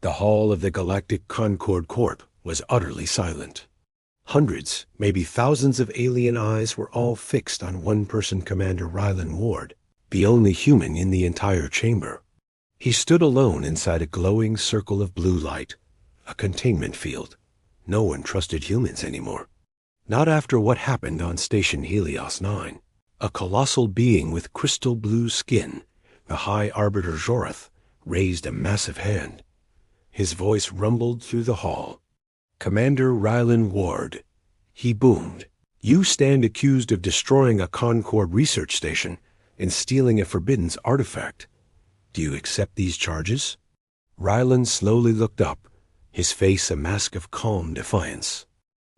The hall of the Galactic Concord Corp was utterly silent. Hundreds, maybe thousands of alien eyes were all fixed on one-person Commander Rylan Ward, the only human in the entire chamber. He stood alone inside a glowing circle of blue light, a containment field. No one trusted humans anymore. Not after what happened on Station Helios 9. A colossal being with crystal blue skin, the High Arbiter Jorath, raised a massive hand. His voice rumbled through the hall. "Commander Rylan Ward," he boomed, "you stand accused of destroying a Concord research station and stealing a Forbidden's artifact. Do you accept these charges?" Rylan slowly looked up, his face a mask of calm defiance.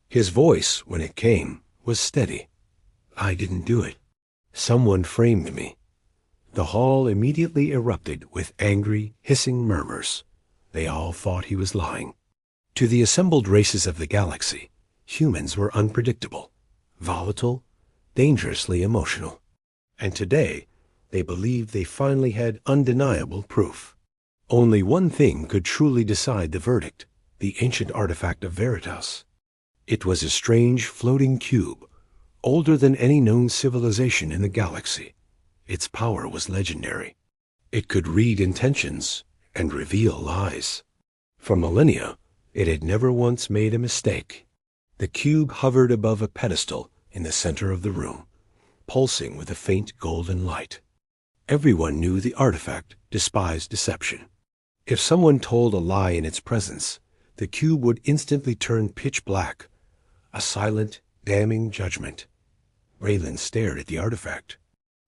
His voice, when it came, was steady. "I didn't do it. Someone framed me." The hall immediately erupted with angry, hissing murmurs. They all thought he was lying. To the assembled races of the galaxy, humans were unpredictable, volatile, dangerously emotional. And today, they believed they finally had undeniable proof. Only one thing could truly decide the verdict: the ancient artifact of Veritas. It was a strange floating cube, older than any known civilization in the galaxy. Its power was legendary. It could read intentions and reveal lies. For millennia, it had never once made a mistake. The cube hovered above a pedestal in the center of the room, pulsing with a faint golden light. Everyone knew the artifact despised deception. If someone told a lie in its presence, the cube would instantly turn pitch black, a silent, damning judgment. Raylan stared at the artifact.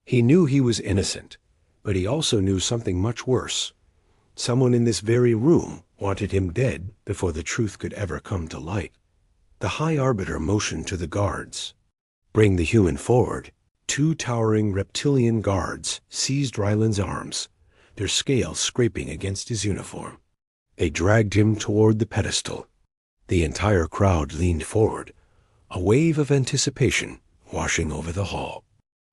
He knew he was innocent, but he also knew something much worse. Someone in this very room wanted him dead before the truth could ever come to light. The High Arbiter motioned to the guards. "Bring the human forward." Two towering reptilian guards seized Rylan's arms, their scales scraping against his uniform. They dragged him toward the pedestal. The entire crowd leaned forward, a wave of anticipation washing over the hall.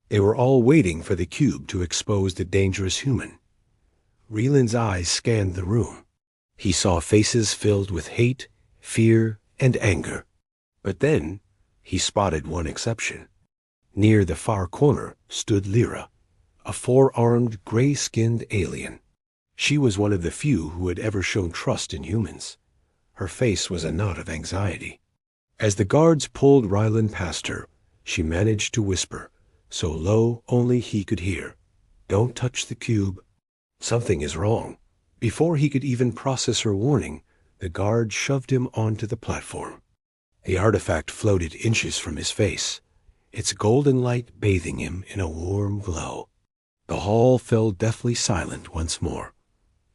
They were all waiting for the cube to expose the dangerous human. Rylan's eyes scanned the room. He saw faces filled with hate, fear, and anger. But then he spotted one exception. Near the far corner stood Lyra, a four-armed, gray-skinned alien. She was one of the few who had ever shown trust in humans. Her face was a knot of anxiety. As the guards pulled Rylan past her, she managed to whisper, so low only he could hear, "Don't touch the cube. Something is wrong." Before he could even process her warning, the guard shoved him onto the platform. The artifact floated inches from his face, its golden light bathing him in a warm glow. The hall fell deathly silent once more.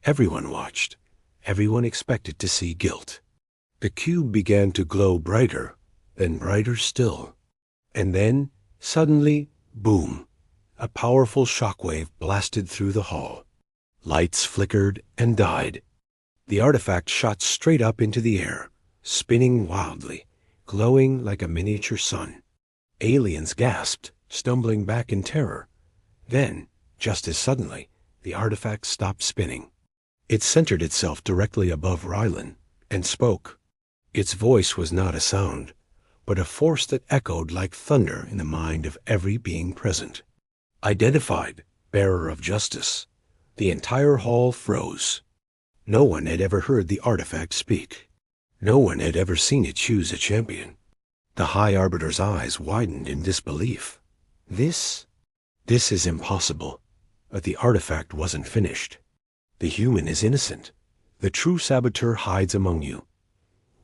Everyone watched. Everyone expected to see guilt. The cube began to glow brighter, then brighter still. And then, suddenly, boom, a powerful shockwave blasted through the hall. Lights flickered and died. The artifact shot straight up into the air, spinning wildly, glowing like a miniature sun. Aliens gasped, stumbling back in terror. Then, just as suddenly, the artifact stopped spinning. It centered itself directly above Rylan and spoke. Its voice was not a sound, but a force that echoed like thunder in the mind of every being present. "Identified, bearer of justice." The entire hall froze. No one had ever heard the artifact speak. No one had ever seen it choose a champion. The High Arbiter's eyes widened in disbelief. This is impossible. But the artifact wasn't finished. The human is innocent. The true saboteur hides among you.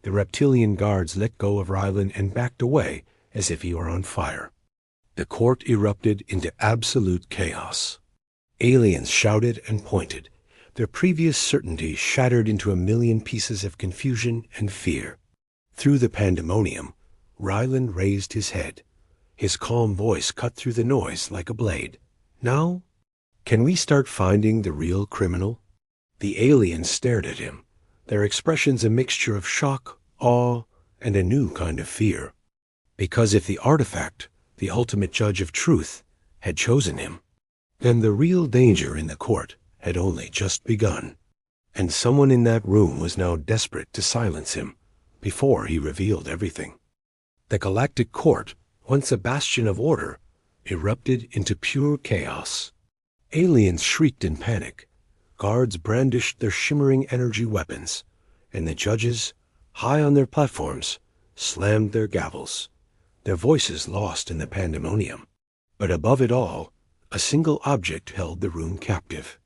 The reptilian guards let go of Rylan and backed away as if he were on fire. The court erupted into absolute chaos. Aliens shouted and pointed, their previous certainty shattered into a million pieces of confusion and fear. Through the pandemonium, Rylan raised his head. His calm voice cut through the noise like a blade. "Now, can we start finding the real criminal?" The aliens stared at him, their expressions a mixture of shock, awe, and a new kind of fear. Because if the artifact, the ultimate judge of truth, had chosen him, then the real danger in the court had only just begun. And someone in that room was now desperate to silence him before he revealed everything. The Galactic Court, once a bastion of order, erupted into pure chaos. Aliens shrieked in panic, guards brandished their shimmering energy weapons, and the judges, high on their platforms, slammed their gavels, their voices lost in the pandemonium. But above it all, a single object held the room captive.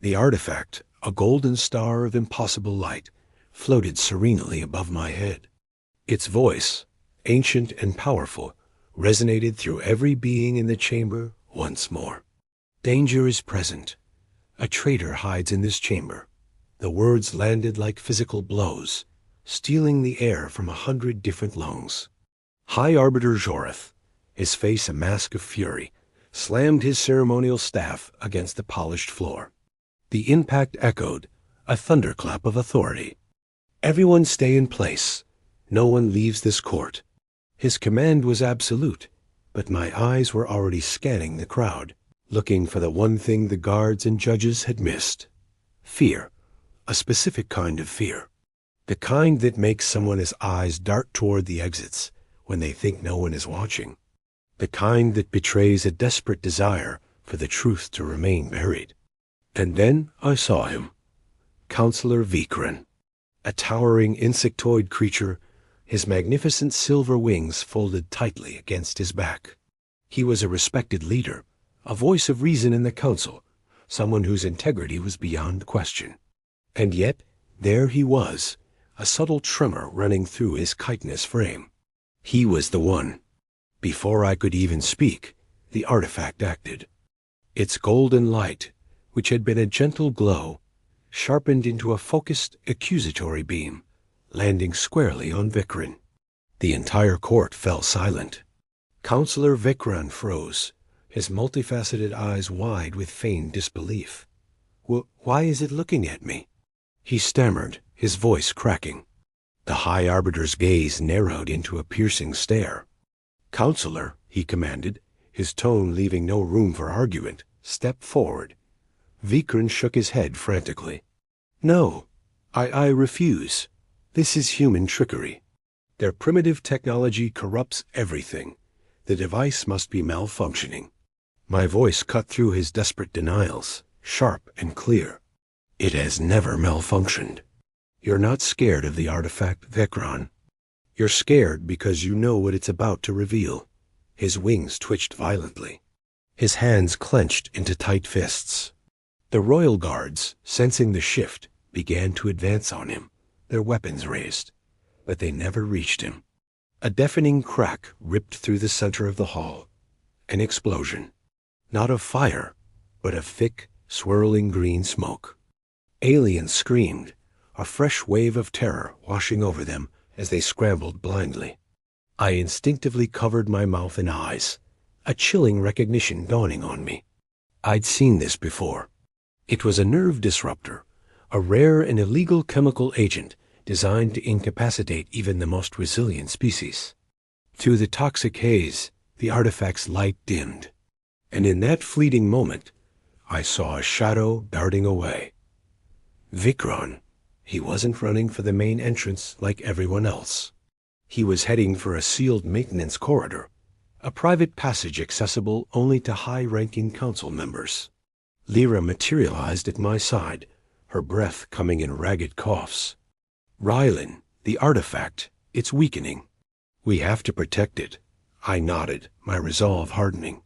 The artifact, a golden star of impossible light, floated serenely above my head. Its voice, ancient and powerful, resonated through every being in the chamber once more. Danger is present. A traitor hides in this chamber. The words landed like physical blows, stealing the air from 100 different lungs. High Arbiter Joreth, his face a mask of fury, slammed his ceremonial staff against the polished floor. The impact echoed, a thunderclap of authority. Everyone stay in place. No one leaves this court. His command was absolute, but my eyes were already scanning the crowd, looking for the one thing the guards and judges had missed. Fear. A specific kind of fear. The kind that makes someone's eyes dart toward the exits when they think no one is watching. The kind that betrays a desperate desire for the truth to remain buried. And then I saw him. Counselor Vikran. A towering insectoid creature, his magnificent silver wings folded tightly against his back. He was a respected leader, a voice of reason in the council, someone whose integrity was beyond question. And yet, there he was, a subtle tremor running through his chitinous frame. He was the one. Before I could even speak, the artifact acted. Its golden light, which had been a gentle glow, sharpened into a focused, accusatory beam, landing squarely on Vikran. The entire court fell silent. Counselor Vikran froze, his multifaceted eyes wide with feigned disbelief. Why is it looking at me? He stammered, his voice cracking. The High Arbiter's gaze narrowed into a piercing stare. Counselor, he commanded, his tone leaving no room for argument, step forward. Vikran shook his head frantically. No, I refuse. This is human trickery. Their primitive technology corrupts everything. The device must be malfunctioning. My voice cut through his desperate denials, sharp and clear. It has never malfunctioned. You're not scared of the artifact, Vikran. You're scared because you know what it's about to reveal. His wings twitched violently. His hands clenched into tight fists. The royal guards, sensing the shift, began to advance on him, their weapons raised. But they never reached him. A deafening crack ripped through the center of the hall. An explosion. Not of fire, but of thick, swirling green smoke. Aliens screamed, a fresh wave of terror washing over them as they scrambled blindly. I instinctively covered my mouth and eyes, a chilling recognition dawning on me. I'd seen this before. It was a nerve disruptor, a rare and illegal chemical agent designed to incapacitate even the most resilient species. Through the toxic haze, the artifact's light dimmed, and in that fleeting moment, I saw a shadow darting away. Vikran. He wasn't running for the main entrance like everyone else. He was heading for a sealed maintenance corridor, a private passage accessible only to high-ranking council members. Lyra materialized at my side, her breath coming in ragged coughs. Rylan, the artifact, it's weakening. We have to protect it. I nodded, my resolve hardening.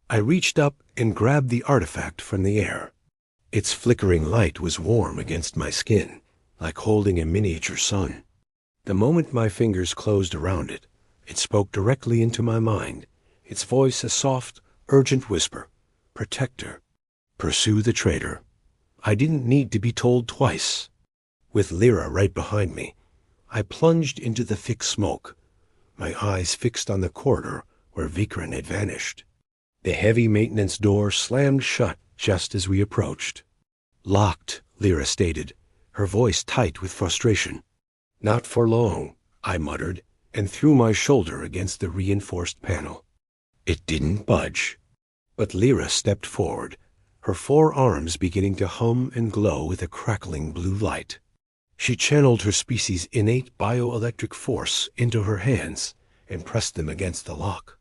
I reached up and grabbed the artifact from the air. Its flickering light was warm against my skin, like holding a miniature sun. The moment my fingers closed around it, it spoke directly into my mind, its voice a soft, urgent whisper. Protect her. Pursue the traitor. I didn't need to be told twice. With Lyra right behind me, I plunged into the thick smoke, my eyes fixed on the corridor where Vikran had vanished. The heavy maintenance door slammed shut just as we approached. Locked, Lyra stated, her voice tight with frustration. Not for long, I muttered, and threw my shoulder against the reinforced panel. It didn't budge. But Lyra stepped forward, her 4 arms beginning to hum and glow with a crackling blue light. She channeled her species' innate bioelectric force into her hands and pressed them against the lock.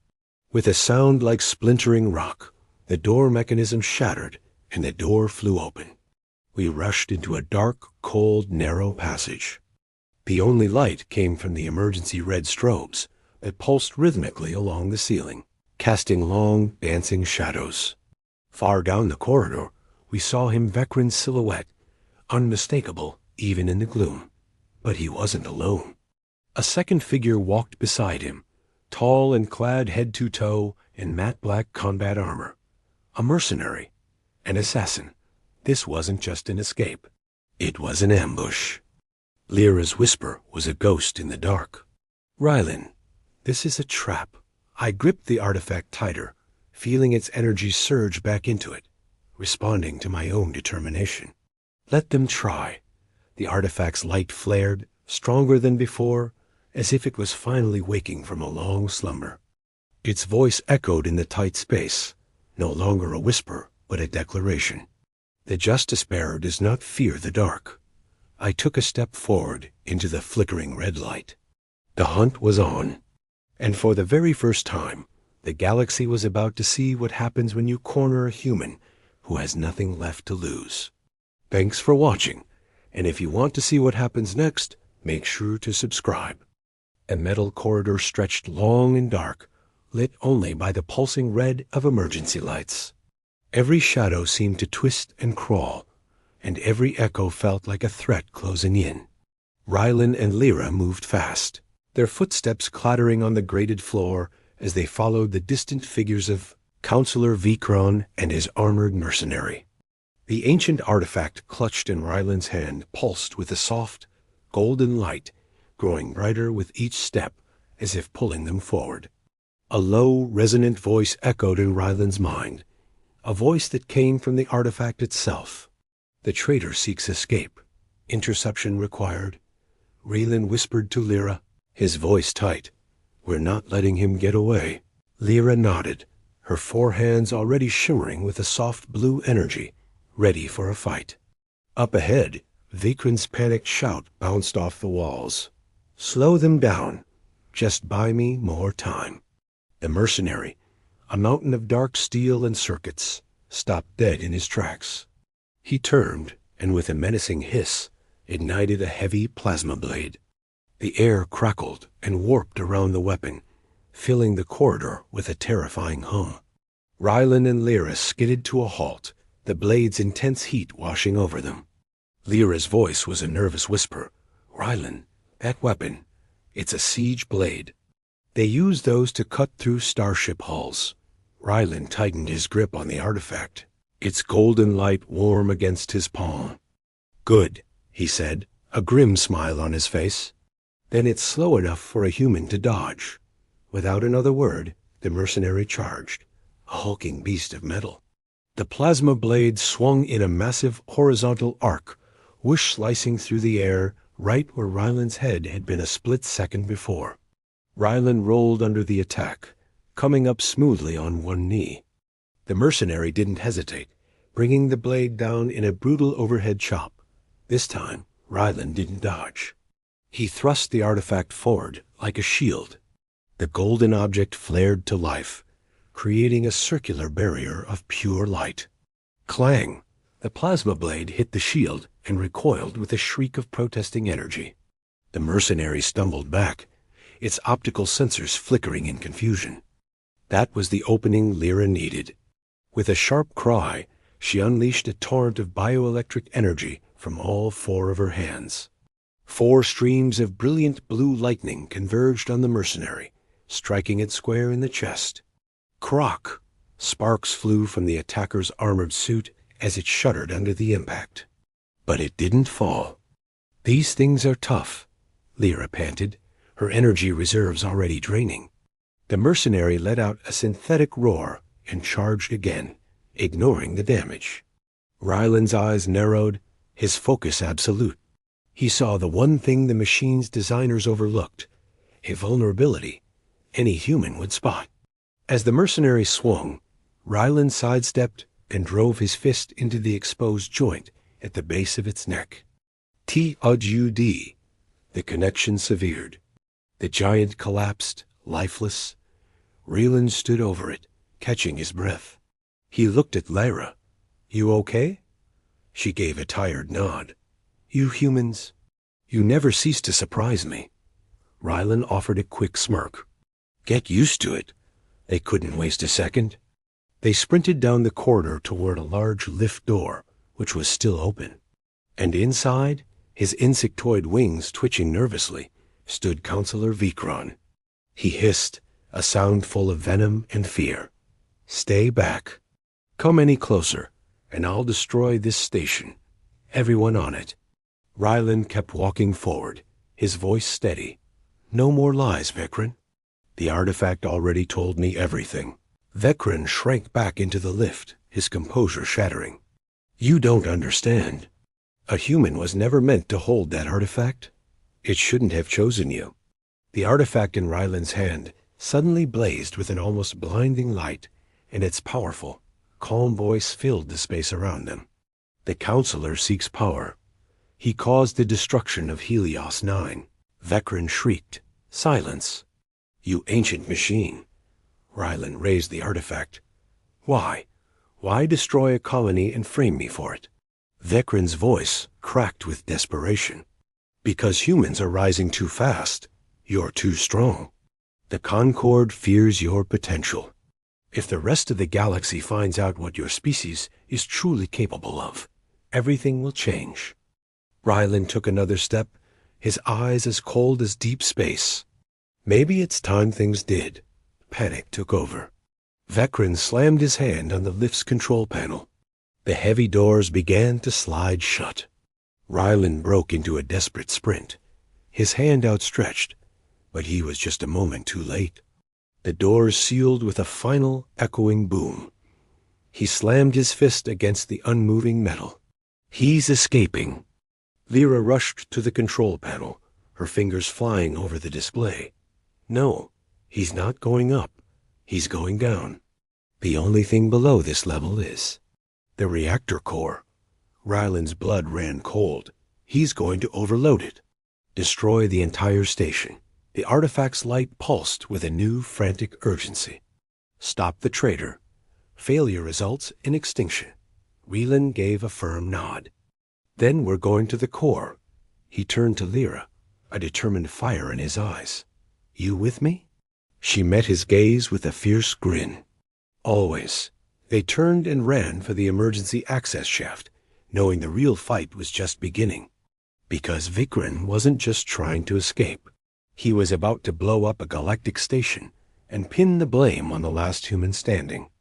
With a sound like splintering rock, the door mechanism shattered and the door flew open. We rushed into a dark, cold, narrow passage. The only light came from the emergency red strobes that pulsed rhythmically along the ceiling, casting long, dancing shadows. Far down the corridor, we saw him Vecran's silhouette, unmistakable even in the gloom. But he wasn't alone. A second figure walked beside him, tall and clad head to toe in matte black combat armor. A mercenary, an assassin. This wasn't just an escape. It was an ambush. Lyra's whisper was a ghost in the dark. "Rylan, this is a trap." I gripped the artifact tighter, feeling its energy surge back into it, responding to my own determination. Let them try. The artifact's light flared, stronger than before, as if it was finally waking from a long slumber. Its voice echoed in the tight space, no longer a whisper, but a declaration. The Justice Bearer does not fear the dark. I took a step forward into the flickering red light. The hunt was on, and for the very first time, the galaxy was about to see what happens when you corner a human who has nothing left to lose. Thanks for watching, and if you want to see what happens next, make sure to subscribe. A metal corridor stretched long and dark, lit only by the pulsing red of emergency lights. Every shadow seemed to twist and crawl, and every echo felt like a threat closing in. Rylan and Lyra moved fast, their footsteps clattering on the grated floor as they followed the distant figures of Counselor Vecran and his armored mercenary. The ancient artifact clutched in Rylan's hand pulsed with a soft, golden light, growing brighter with each step as if pulling them forward. A low, resonant voice echoed in Rylan's mind, a voice that came from the artifact itself. "The traitor seeks escape. Interception required." Rylan whispered to Lyra, his voice tight. "We're not letting him get away." Lyra nodded, her 4 hands already shimmering with a soft blue energy, ready for a fight. Up ahead, Vecran's panicked shout bounced off the walls. "Slow them down. Just buy me more time." The mercenary, a mountain of dark steel and circuits, stopped dead in his tracks. He turned, and with a menacing hiss, ignited a heavy plasma blade. The air crackled and warped around the weapon, filling the corridor with a terrifying hum. Rylan and Lyra skidded to a halt, the blade's intense heat washing over them. Lyra's voice was a nervous whisper. "Rylan, that weapon, it's a siege blade. They use those to cut through starship hulls." Rylan tightened his grip on the artifact, its golden light warm against his palm. "Good," he said, a grim smile on his face. "Then it's slow enough for a human to dodge." Without another word, the mercenary charged, a hulking beast of metal. The plasma blade swung in a massive horizontal arc, whoosh slicing through the air right where Rylan's head had been a split second before. Rylan rolled under the attack, coming up smoothly on one knee. The mercenary didn't hesitate, bringing the blade down in a brutal overhead chop. This time, Rylan didn't dodge. He thrust the artifact forward like a shield. The golden object flared to life, creating a circular barrier of pure light. Clang! The plasma blade hit the shield and recoiled with a shriek of protesting energy. The mercenary stumbled back, its optical sensors flickering in confusion. That was the opening Lyra needed. With a sharp cry, she unleashed a torrent of bioelectric energy from all 4 of her hands. 4 streams of brilliant blue lightning converged on the mercenary, striking it square in the chest. Crock! Sparks flew from the attacker's armored suit as it shuddered under the impact. But it didn't fall. "These things are tough," Lyra panted, her energy reserves already draining. The mercenary let out a synthetic roar and charged again, ignoring the damage. Rylan's eyes narrowed, his focus absolute. He saw the one thing the machine's designers overlooked, a vulnerability any human would spot. As the mercenary swung, Rylan sidestepped and drove his fist into the exposed joint at the base of its neck. T-U-D. The connection severed. The giant collapsed, lifeless. Raylan stood over it, catching his breath. He looked at Lyra. "You okay?" She gave a tired nod. "You humans, you never cease to surprise me." Rylan offered a quick smirk. "Get used to it." They couldn't waste a second. They sprinted down the corridor toward a large lift door, which was still open. And inside, his insectoid wings twitching nervously, stood Counselor Vikron. He hissed, a sound full of venom and fear. "Stay back. Come any closer, and I'll destroy this station. Everyone on it." Rylan kept walking forward, his voice steady. "No more lies, Vikron. The artifact already told me everything." Vikron shrank back into the lift, his composure shattering. "You don't understand. A human was never meant to hold that artifact. It shouldn't have chosen you." The artifact in Rylan's hand suddenly blazed with an almost blinding light, and its powerful, calm voice filled the space around them. "The Counselor seeks power. He caused the destruction of Helios 9. Vikron shrieked, "Silence! You ancient machine!" Rylan raised the artifact. "Why? Why destroy a colony and frame me for it?" Vikron's voice cracked with desperation. "Because humans are rising too fast. You're too strong. The Concord fears your potential. If the rest of the galaxy finds out what your species is truly capable of, everything will change." Rylan took another step, his eyes as cold as deep space. Maybe it's time things did. Panic took over. Vikron slammed his hand on the lift's control panel. The heavy doors began to slide shut. Rylan broke into a desperate sprint, his hand outstretched, but he was just a moment too late. The doors sealed with a final, echoing boom. He slammed his fist against the unmoving metal. "He's escaping." Lyra rushed to the control panel, her fingers flying over the display. "No, he's not going up. He's going down. The only thing below this level is the reactor core." Rylan's blood ran cold. "He's going to overload it. Destroy the entire station." The artifact's light pulsed with a new, frantic urgency. "Stop the traitor. Failure results in extinction." Rylan gave a firm nod. "Then we're going to the core." He turned to Lyra, a determined fire in his eyes. "You with me?" She met his gaze with a fierce grin. "Always." They turned and ran for the emergency access shaft, knowing the real fight was just beginning. Because Vikron wasn't just trying to escape. He was about to blow up a galactic station and pin the blame on the last human standing.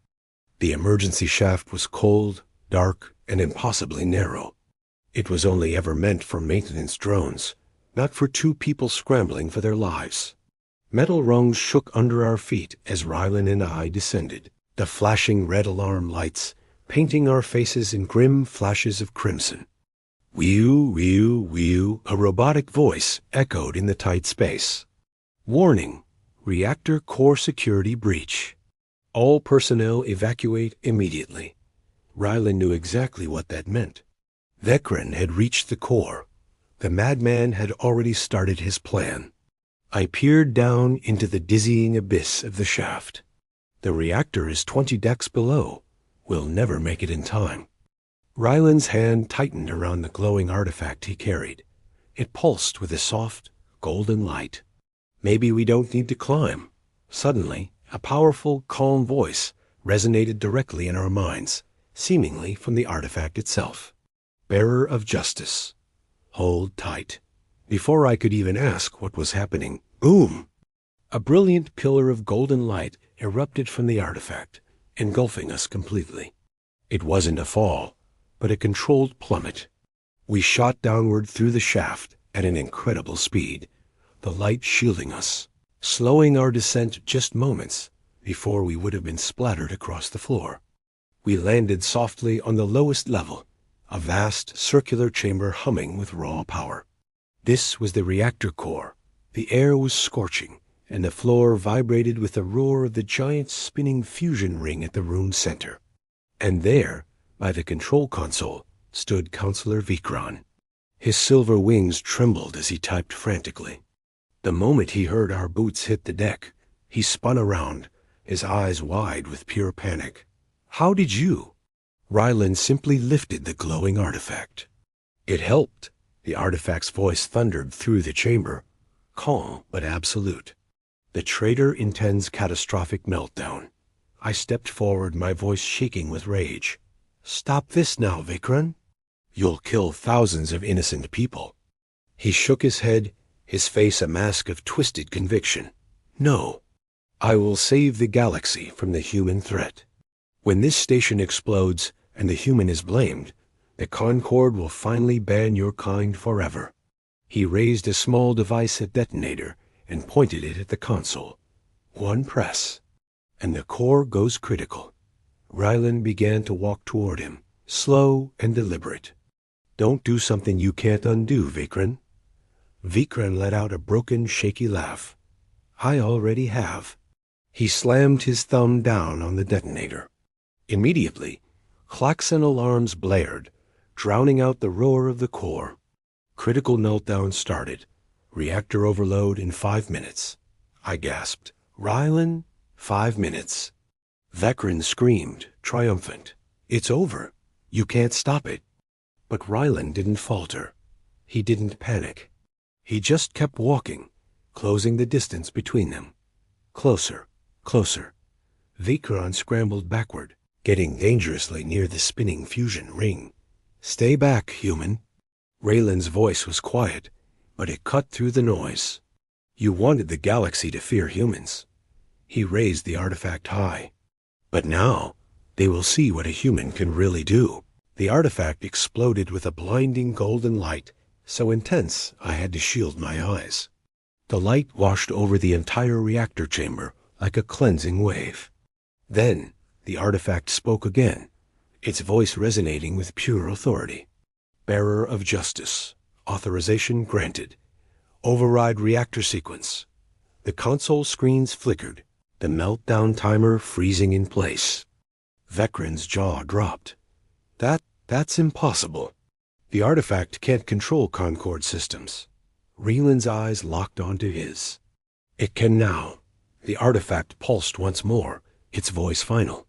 The emergency shaft was cold, dark, and impossibly narrow. It was only ever meant for maintenance drones, not for two people scrambling for their lives. Metal rungs shook under our feet as Rylan and I descended, the flashing red alarm lights painting our faces in grim flashes of crimson. "Whew, whew, whew," a robotic voice echoed in the tight space. "Warning, reactor core security breach. All personnel evacuate immediately." Rylan knew exactly what that meant. Vikron had reached the core. The madman had already started his plan. I peered down into the dizzying abyss of the shaft. The reactor is 20 decks below. We'll never make it in time. Rylan's hand tightened around the glowing artifact he carried. It pulsed with a soft, golden light. "Maybe we don't need to climb." Suddenly, a powerful, calm voice resonated directly in our minds, seemingly from the artifact itself. "Bearer of justice. Hold tight." Before I could even ask what was happening, boom! A brilliant pillar of golden light erupted from the artifact, engulfing us completely. It wasn't a fall, but a controlled plummet. We shot downward through the shaft at an incredible speed, the light shielding us, slowing our descent just moments before we would have been splattered across the floor. We landed softly on the lowest level, a vast circular chamber humming with raw power. This was the reactor core. The air was scorching, and the floor vibrated with the roar of the giant spinning fusion ring at the room's center. And there, by the control console, stood Counselor Vikran. His silver wings trembled as he typed frantically. The moment he heard our boots hit the deck, he spun around, his eyes wide with pure panic. "How did you?" Ryland simply lifted the glowing artifact. "It helped." The artifact's voice thundered through the chamber, calm but absolute. "The traitor intends catastrophic meltdown." I stepped forward, my voice shaking with rage. "Stop this now, Vikran. You'll kill thousands of innocent people." He shook his head, his face a mask of twisted conviction. "No, I will save the galaxy from the human threat. When this station explodes and the human is blamed, the Concord will finally ban your kind forever." He raised a small device, a detonator, and pointed it at the console. One press, and the core goes critical. Ryland began to walk toward him, slow and deliberate. "Don't do something you can't undo, Vikran." Vikran let out a broken, shaky laugh. "I already have." He slammed his thumb down on the detonator. Immediately, klaxon alarms blared, drowning out the roar of the core. Critical meltdown started. Reactor overload in 5 minutes. I gasped. "Ryland, 5 minutes." Vikran screamed, triumphant. "It's over. You can't stop it." But Ryland didn't falter. He didn't panic. He just kept walking, closing the distance between them. Closer, closer. Vikran scrambled backward, getting dangerously near the spinning fusion ring. "Stay back, human." Raylan's voice was quiet, but it cut through the noise. "You wanted the galaxy to fear humans." He raised the artifact high. "But now, they will see what a human can really do." The artifact exploded with a blinding golden light, so intense I had to shield my eyes. The light washed over the entire reactor chamber like a cleansing wave. Then the artifact spoke again, its voice resonating with pure authority. "Bearer of justice. Authorization granted. Override reactor sequence." The console screens flickered, the meltdown timer freezing in place. Vikran's jaw dropped. That's impossible. The artifact can't control Concord systems." Raylan's eyes locked onto his. "It can now." The artifact pulsed once more, its voice final.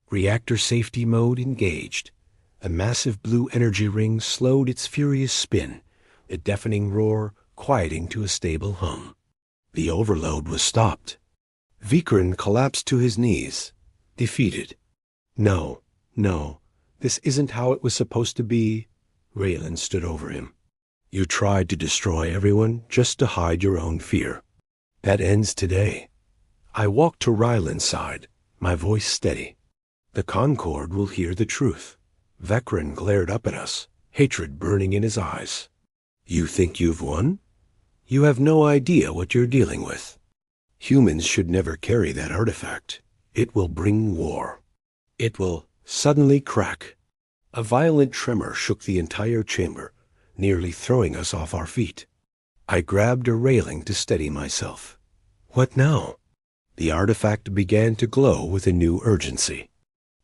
Reactor safety mode engaged. The massive blue energy ring slowed its furious spin, the deafening roar quieting to a stable hum. The overload was stopped. Vikran collapsed to his knees, defeated. No, this isn't how it was supposed to be." Raylan stood over him. "You tried to destroy everyone just to hide your own fear. That ends today." I walked to Ryland's side, my voice steady. "The Concord will hear the truth." Vikran glared up at us, hatred burning in his eyes. "You think you've won? You have no idea what you're dealing with. Humans should never carry that artifact. It will bring war. It will suddenly crack." A violent tremor shook the entire chamber, nearly throwing us off our feet. I grabbed a railing to steady myself. What now? The artifact began to glow with a new urgency.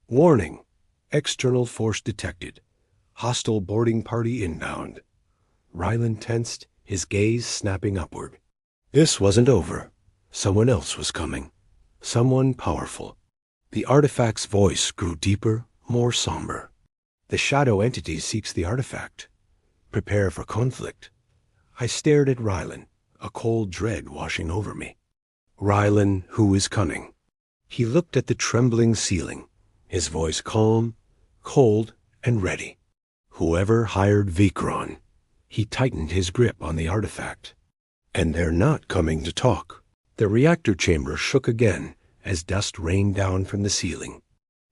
"Warning! External force detected. Hostile boarding party inbound." Ryland tensed, his gaze snapping upward. This wasn't over. Someone else was coming. Someone powerful. The artifact's voice grew deeper, more somber. "The shadow entity seeks the artifact. Prepare for conflict." I stared at Ryland, a cold dread washing over me. "Ryland, who is coming?" He looked at the trembling ceiling, his voice calm, cold, and ready. "Whoever hired Vikran." He tightened his grip on the artifact. "And they're not coming to talk." The reactor chamber shook again as dust rained down from the ceiling.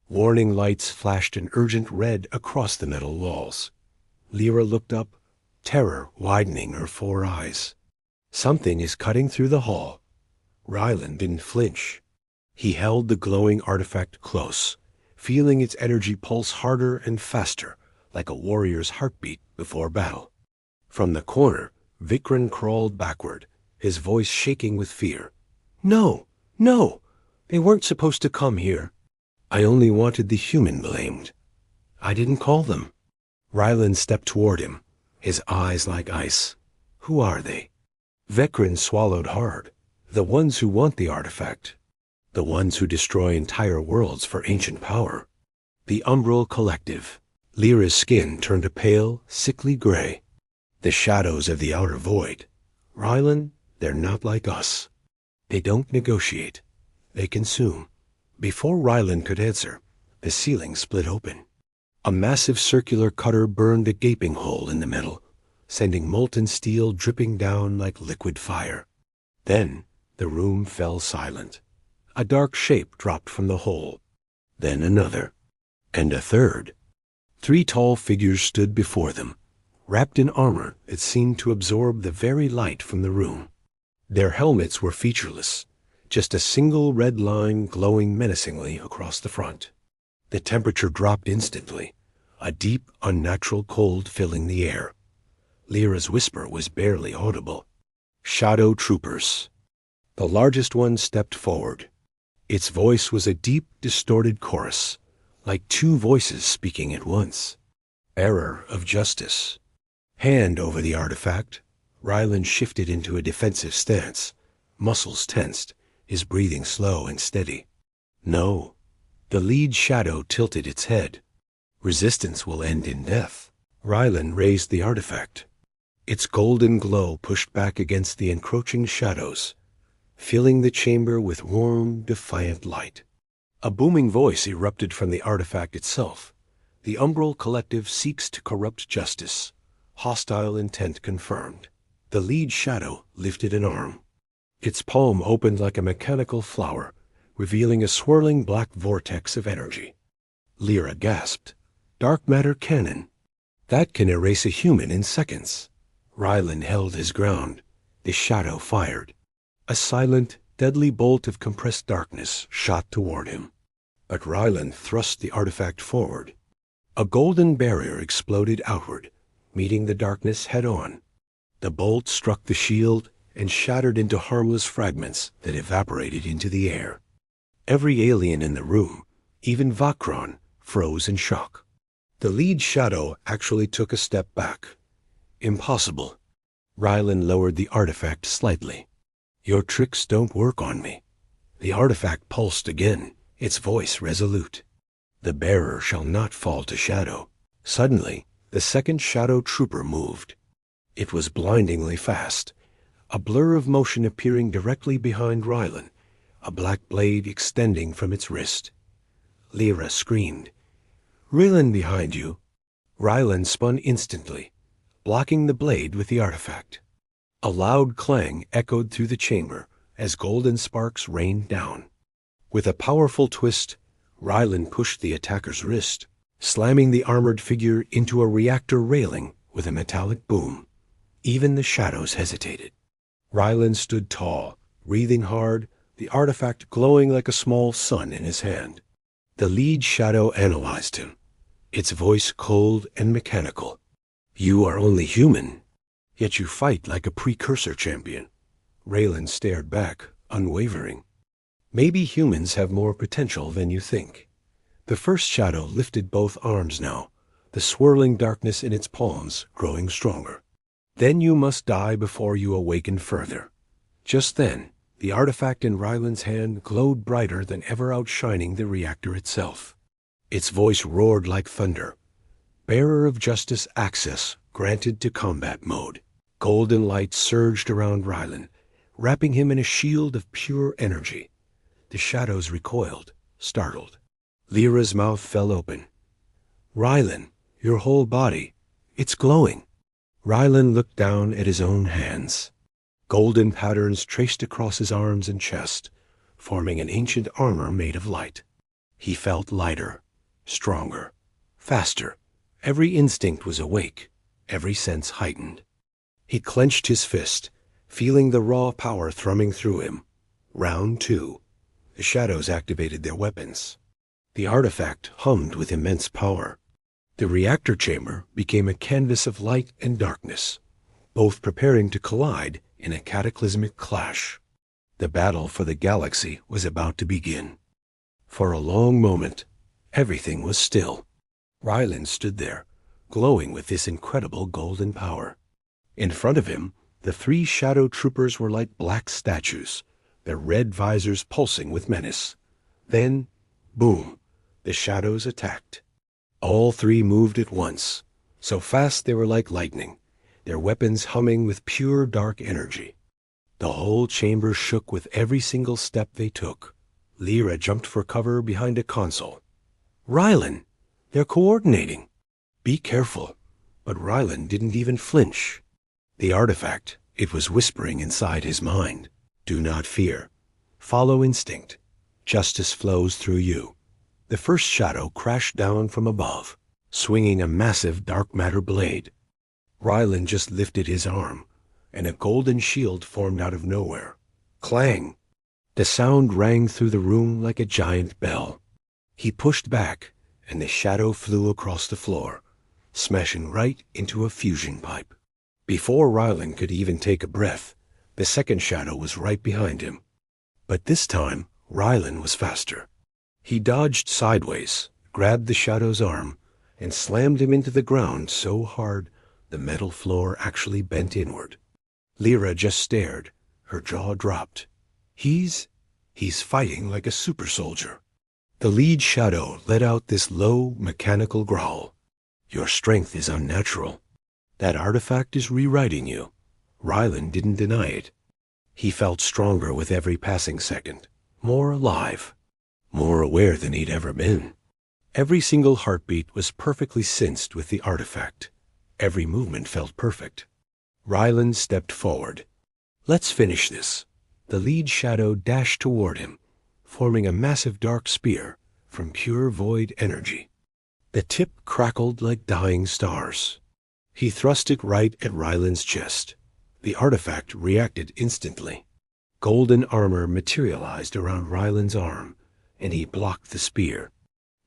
Warning lights flashed an urgent red across the metal walls. Lyra looked up, terror widening her 4 eyes. "Something is cutting through the hall." Ryland didn't flinch. He held the glowing artifact close, feeling its energy pulse harder and faster, like a warrior's heartbeat before battle. From the corner, Vikran crawled backward, his voice shaking with fear. No! They weren't supposed to come here." I only wanted the human blamed. I didn't call them. Rylan stepped toward him, his eyes like ice. Who are they? Vecrin swallowed hard. The ones who want the artifact. The ones who destroy entire worlds for ancient power. The Umbral Collective. Lyra's skin turned a pale, sickly gray. The shadows of the outer void. Rylan, they're not like us. They don't negotiate. They consume. Before Rylan could answer, the ceiling split open. A massive circular cutter burned a gaping hole in the metal, sending molten steel dripping down like liquid fire. Then the room fell silent. A dark shape dropped from the hole. Then another. And a third. 3 tall figures stood before them, wrapped in armor that seemed to absorb the very light from the room. Their helmets were featureless, just a single red line glowing menacingly across the front. The temperature dropped instantly, a deep, unnatural cold filling the air. Lyra's whisper was barely audible. Shadow Troopers. The largest one stepped forward. Its voice was a deep, distorted chorus, like 2 voices speaking at once. Bearer of Justice. Hand over the artifact, Rylan shifted into a defensive stance, muscles tensed, his breathing slow and steady. No. The lead shadow tilted its head. Resistance will end in death. Rylan raised the artifact. Its golden glow pushed back against the encroaching shadows, filling the chamber with warm, defiant light. A booming voice erupted from the artifact itself. The Umbral Collective seeks to corrupt justice. Hostile intent confirmed. The lead shadow lifted an arm. Its palm opened like a mechanical flower, revealing a swirling black vortex of energy. Lyra gasped. Dark matter cannon. That can erase a human in seconds. Rylan held his ground. The shadow fired. A silent, deadly bolt of compressed darkness shot toward him. But Rylan thrust the artifact forward. A golden barrier exploded outward, meeting the darkness head-on. The bolt struck the shield and shattered into harmless fragments that evaporated into the air. Every alien in the room, even Vakron, froze in shock. The lead shadow actually took a step back. Impossible. Rylan lowered the artifact slightly. Your tricks don't work on me. The artifact pulsed again, its voice resolute. The bearer shall not fall to shadow. Suddenly, the second shadow trooper moved. It was blindingly fast, a blur of motion appearing directly behind Rylan, a black blade extending from its wrist. Lyra screamed. Rylan behind you. Rylan spun instantly, blocking the blade with the artifact. A loud clang echoed through the chamber as golden sparks rained down. With a powerful twist, Rylan pushed the attacker's wrist, slamming the armored figure into a reactor railing with a metallic boom. Even the shadows hesitated. Rylan stood tall, breathing hard, the artifact glowing like a small sun in his hand. The lead shadow analyzed him, its voice cold and mechanical. You are only human, yet you fight like a precursor champion. Raylan stared back, unwavering. Maybe humans have more potential than you think. The first shadow lifted both arms now, the swirling darkness in its palms growing stronger. Then you must die before you awaken further. Just then, the artifact in Rylan's hand glowed brighter than ever, outshining the reactor itself. Its voice roared like thunder. Bearer of Justice access granted to combat mode. Golden light surged around Rylan, wrapping him in a shield of pure energy. The shadows recoiled, startled. Lyra's mouth fell open. Rylan, your whole body, it's glowing. Rylan looked down at his own hands. Golden patterns traced across his arms and chest, forming an ancient armor made of light. He felt lighter, stronger, faster. Every instinct was awake, every sense heightened. He clenched his fist, feeling the raw power thrumming through him. Round 2. The shadows activated their weapons. The artifact hummed with immense power. The reactor chamber became a canvas of light and darkness, both preparing to collide in a cataclysmic clash. The battle for the galaxy was about to begin. For a long moment, everything was still. Ryland stood there, glowing with this incredible golden power. In front of him, the three shadow troopers were like black statues, their red visors pulsing with menace. Then, boom, the shadows attacked. All three moved at once, so fast they were like lightning, their weapons humming with pure dark energy. The whole chamber shook with every single step they took. Lyra jumped for cover behind a console. Ryland! They're coordinating! Be careful! But Ryland didn't even flinch. The artifact, it was whispering inside his mind. Do not fear. Follow instinct. Justice flows through you. The first shadow crashed down from above, swinging a massive dark matter blade. Ryland just lifted his arm, and a golden shield formed out of nowhere. Clang! The sound rang through the room like a giant bell. He pushed back, and the shadow flew across the floor, smashing right into a fusion pipe. Before Ryland could even take a breath, the second shadow was right behind him. But this time, Ryland was faster. He dodged sideways, grabbed the shadow's arm, and slammed him into the ground so hard the metal floor actually bent inward. Lyra just stared, her jaw dropped. He's fighting like a super soldier. The lead shadow let out this low, mechanical growl. Your strength is unnatural. That artifact is rewriting you. Ryland didn't deny it. He felt stronger with every passing second, more alive, more aware than he'd ever been. Every single heartbeat was perfectly synced with the artifact. Every movement felt perfect. Ryland stepped forward. Let's finish this. The lead shadow dashed toward him, forming a massive dark spear from pure void energy. The tip crackled like dying stars. He thrust it right at Ryland's chest. The artifact reacted instantly. Golden armor materialized around Ryland's arm, and he blocked the spear.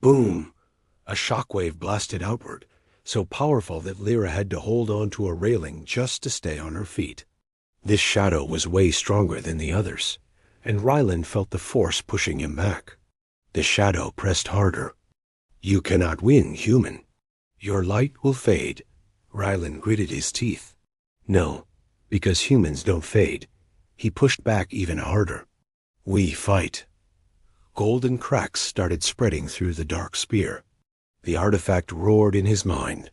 Boom! A shockwave blasted outward, so powerful that Lyra had to hold on to a railing just to stay on her feet. This shadow was way stronger than the others, and Ryland felt the force pushing him back. The shadow pressed harder. You cannot win, human. Your light will fade. Ryland gritted his teeth. No, because humans don't fade. He pushed back even harder. We fight. Golden cracks started spreading through the dark spear. The artifact roared in his mind.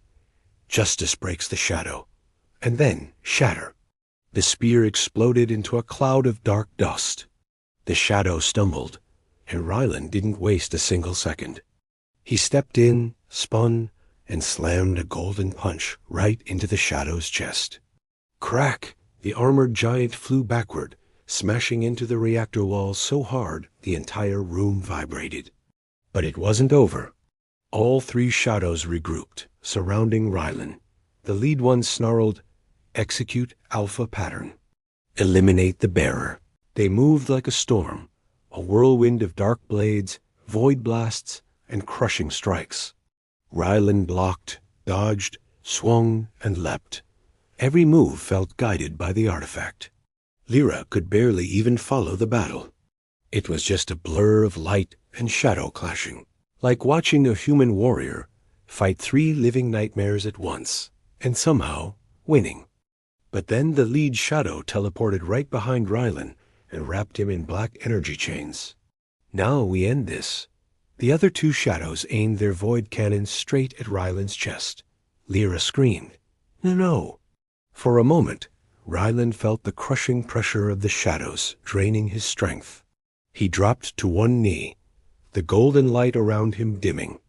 Justice breaks the shadow, and then shatter. The spear exploded into a cloud of dark dust. The shadow stumbled, and Ryland didn't waste a single second. He stepped in, spun, and slammed a golden punch right into the shadow's chest. Crack! The armored giant flew backward, smashing into the reactor wall so hard the entire room vibrated. But it wasn't over. All three shadows regrouped, surrounding Ryland. The lead one snarled, "Execute Alpha pattern. Eliminate the bearer." They moved like a storm, a whirlwind of dark blades, void blasts, and crushing strikes. Ryland blocked, dodged, swung, and leapt. Every move felt guided by the artifact. Lyra could barely even follow the battle. It was just a blur of light and shadow clashing, like watching a human warrior fight three living nightmares at once, and somehow winning. But then the lead shadow teleported right behind Ryland and wrapped him in black energy chains. Now we end this. The other two shadows aimed their void cannons straight at Ryland's chest. Lyra screamed, "No, no." For a moment, Ryland felt the crushing pressure of the shadows draining his strength. He dropped to one knee, the golden light around him dimming.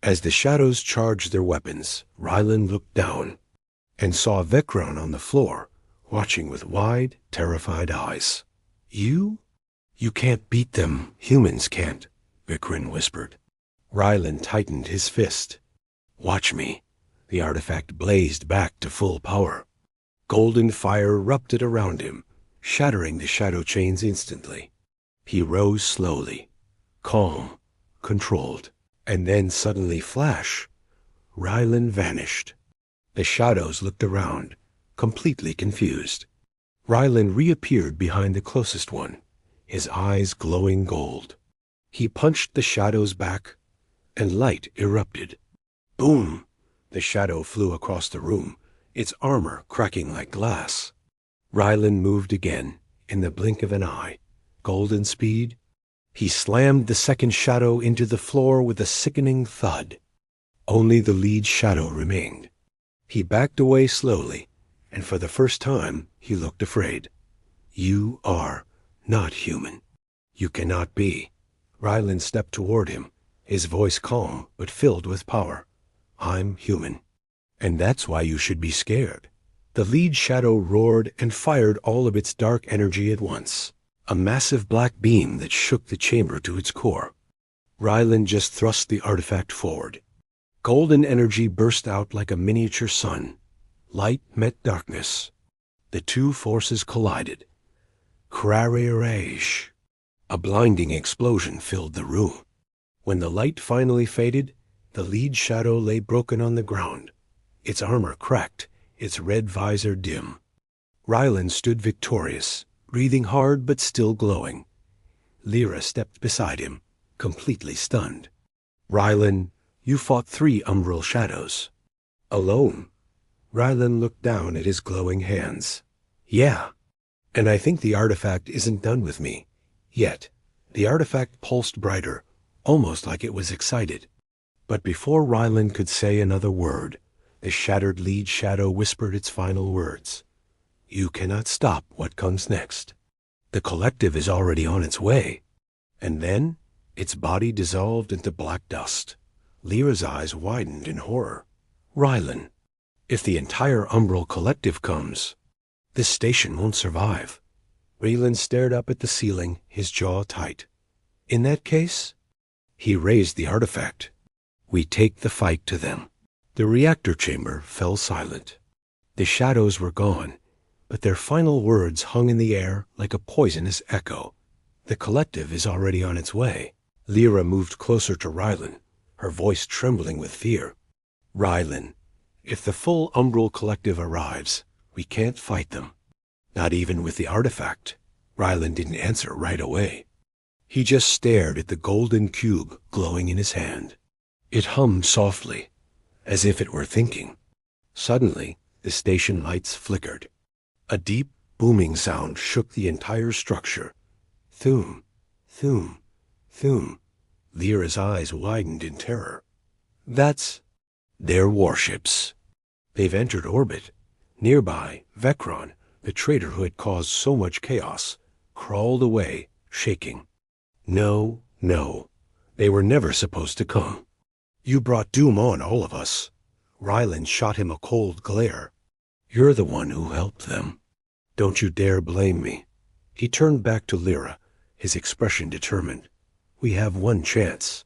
As the shadows charged their weapons, Ryland looked down and saw Vecron on the floor, watching with wide, terrified eyes. You can't beat them. Humans can't," Vecron whispered. Ryland tightened his fist. "Watch me." The artifact blazed back to full power. Golden fire erupted around him, shattering the shadow chains instantly. He rose slowly, calm, controlled, and then suddenly flash. Ryland vanished. The shadows looked around, completely confused. Ryland reappeared behind the closest one, his eyes glowing gold. He punched the shadows back, and light erupted. Boom! The shadow flew across the room, its armor cracking like glass. Rylan moved again, in the blink of an eye. Golden speed. He slammed the second shadow into the floor with a sickening thud. Only the lead shadow remained. He backed away slowly, and for the first time he looked afraid. You are not human. You cannot be. Rylan stepped toward him, his voice calm but filled with power. I'm human. And that's why you should be scared. The lead shadow roared and fired all of its dark energy at once, a massive black beam that shook the chamber to its core. Rylan just thrust the artifact forward. Golden energy burst out like a miniature sun. Light met darkness. The two forces collided. Crarerage. A blinding explosion filled the room. When the light finally faded, the lead shadow lay broken on the ground, its armor cracked, its red visor dim. Rylan stood victorious, breathing hard but still glowing. Lyra stepped beside him, completely stunned. Rylan, you fought 3 umbral shadows. Alone? Rylan looked down at his glowing hands. Yeah. And I think the artifact isn't done with me. Yet. The artifact pulsed brighter, almost like it was excited. But before Rylan could say another word, the shattered lead shadow whispered its final words. You cannot stop what comes next. The collective is already on its way. And then, its body dissolved into black dust. Lyra's eyes widened in horror. Rylan, if the entire umbral collective comes, this station won't survive. Rylan stared up at the ceiling, his jaw tight. In that case, he raised the artifact. We take the fight to them. The reactor chamber fell silent. The shadows were gone, but their final words hung in the air like a poisonous echo. The collective is already on its way. Lyra moved closer to Rylan, her voice trembling with fear. Rylan, if the full umbral collective arrives, we can't fight them. Not even with the artifact. Rylan didn't answer right away. He just stared at the golden cube glowing in his hand. It hummed softly, as if it were thinking. Suddenly, the station lights flickered. A deep, booming sound shook the entire structure. Thum, thum, thum. Lyra's eyes widened in terror. That's their warships. They've entered orbit. Nearby, Vecron, the traitor who had caused so much chaos, crawled away, shaking. No, no. They were never supposed to come. You brought doom on all of us. Rylan shot him a cold glare. You're the one who helped them. Don't you dare blame me. He turned back to Lyra, his expression determined. We have one chance.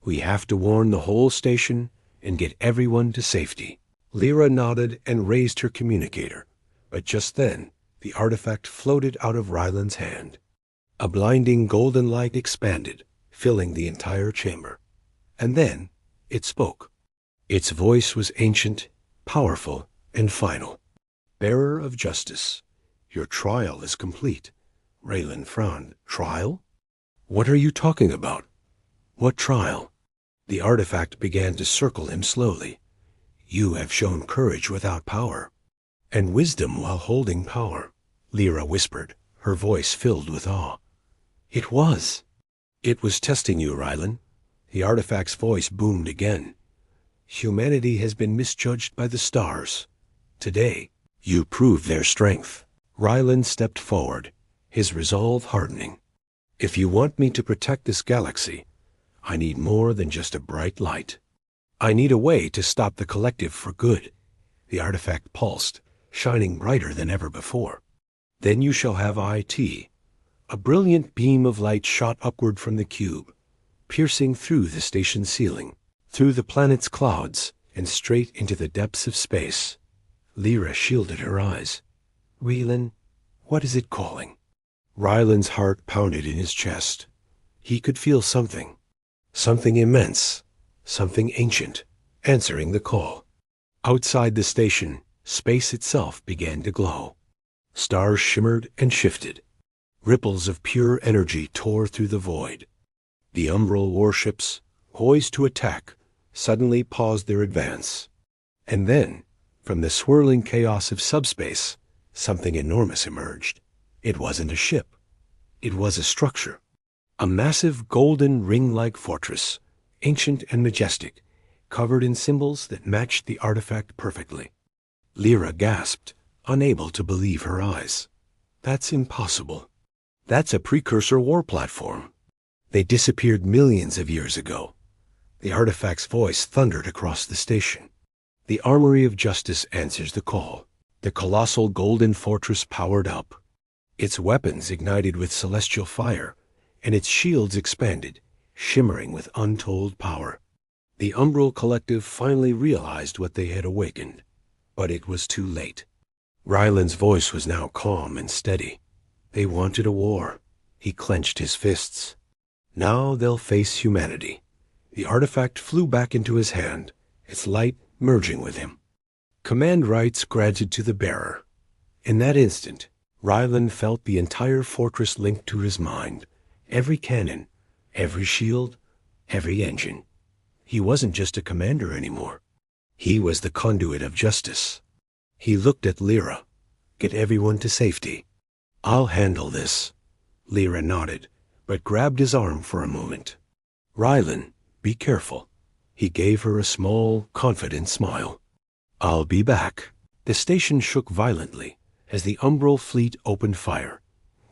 We have to warn the whole station and get everyone to safety. Lyra nodded and raised her communicator, but just then the artifact floated out of Rylan's hand. A blinding golden light expanded, filling the entire chamber. And then it spoke. Its voice was ancient, powerful, and final. Bearer of justice, your trial is complete. Rylan frowned. Trial? What are you talking about? What trial? The artifact began to circle him slowly. You have shown courage without power, and wisdom while holding power, Lyra whispered, her voice filled with awe. It was testing you, Rylan. The artifact's voice boomed again. Humanity has been misjudged by the stars. Today, you proved their strength. Rylan stepped forward, his resolve hardening. If you want me to protect this galaxy, I need more than just a bright light. I need a way to stop the collective for good. The artifact pulsed, shining brighter than ever before. Then you shall have IT. A brilliant beam of light shot upward from the cube, piercing through the station ceiling, through the planet's clouds, and straight into the depths of space. Lyra shielded her eyes. Rylan, what is it calling? Rylan's heart pounded in his chest. He could feel something immense, something ancient, answering the call. Outside the station, space itself began to glow. Stars shimmered and shifted. Ripples of pure energy tore through the void. The Umbral warships, poised to attack, suddenly paused their advance. And then, from the swirling chaos of subspace, something enormous emerged. It wasn't a ship. It was a structure. A massive golden ring-like fortress, ancient and majestic, covered in symbols that matched the artifact perfectly. Lyra gasped, unable to believe her eyes. That's impossible. That's a precursor war platform. They disappeared millions of years ago. The artifact's voice thundered across the station. The Armory of Justice answers the call. The colossal golden fortress powered up. Its weapons ignited with celestial fire, and its shields expanded, shimmering with untold power. The Umbral Collective finally realized what they had awakened, but it was too late. Ryland's voice was now calm and steady. They wanted a war. He clenched his fists. Now they'll face humanity. The artifact flew back into his hand, its light merging with him. Command rights granted to the bearer. In that instant, Ryland felt the entire fortress linked to his mind. Every cannon, every shield, every engine. He wasn't just a commander anymore. He was the conduit of justice. He looked at Lyra. Get everyone to safety. I'll handle this. Lyra nodded, but grabbed his arm for a moment. Ryland, be careful. He gave her a small, confident smile. I'll be back. The station shook violently as the Umbral fleet opened fire,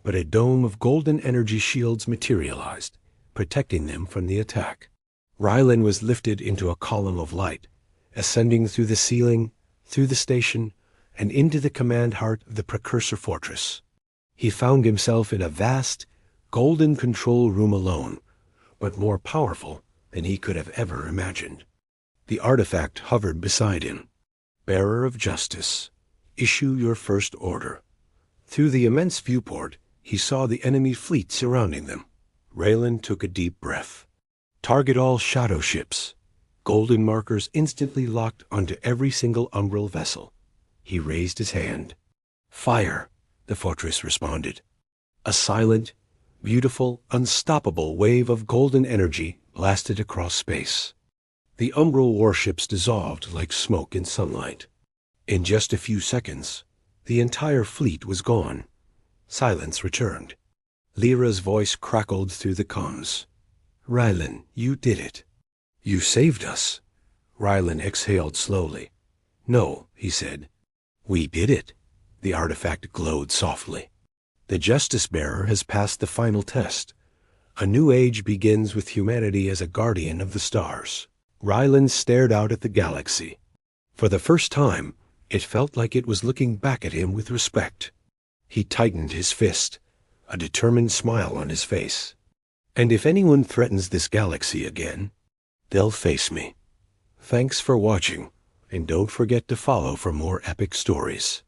but a dome of golden energy shields materialized, protecting them from the attack. Ryland was lifted into a column of light, ascending through the ceiling, through the station, and into the command heart of the precursor fortress. He found himself in a vast, golden control room alone, but more powerful than he could have ever imagined. The artifact hovered beside him. Bearer of justice, issue your first order. Through the immense viewport, he saw the enemy fleet surrounding them. Raylan took a deep breath. Target all shadow ships. Golden markers instantly locked onto every single Umbral vessel. He raised his hand. Fire, the fortress responded. A silent, beautiful, unstoppable wave of golden energy blasted across space. The Umbral warships dissolved like smoke in sunlight. In just a few seconds, the entire fleet was gone. Silence returned. Lyra's voice crackled through the comms. Rylan, you did it. You saved us. Rylan exhaled slowly. No, he said. We did it. The artifact glowed softly. The Justice Bearer has passed the final test. A new age begins with humanity as a guardian of the stars. Ryland stared out at the galaxy. For the first time, it felt like it was looking back at him with respect. He tightened his fist, a determined smile on his face. And if anyone threatens this galaxy again, they'll face me. Thanks for watching, and don't forget to follow for more epic stories.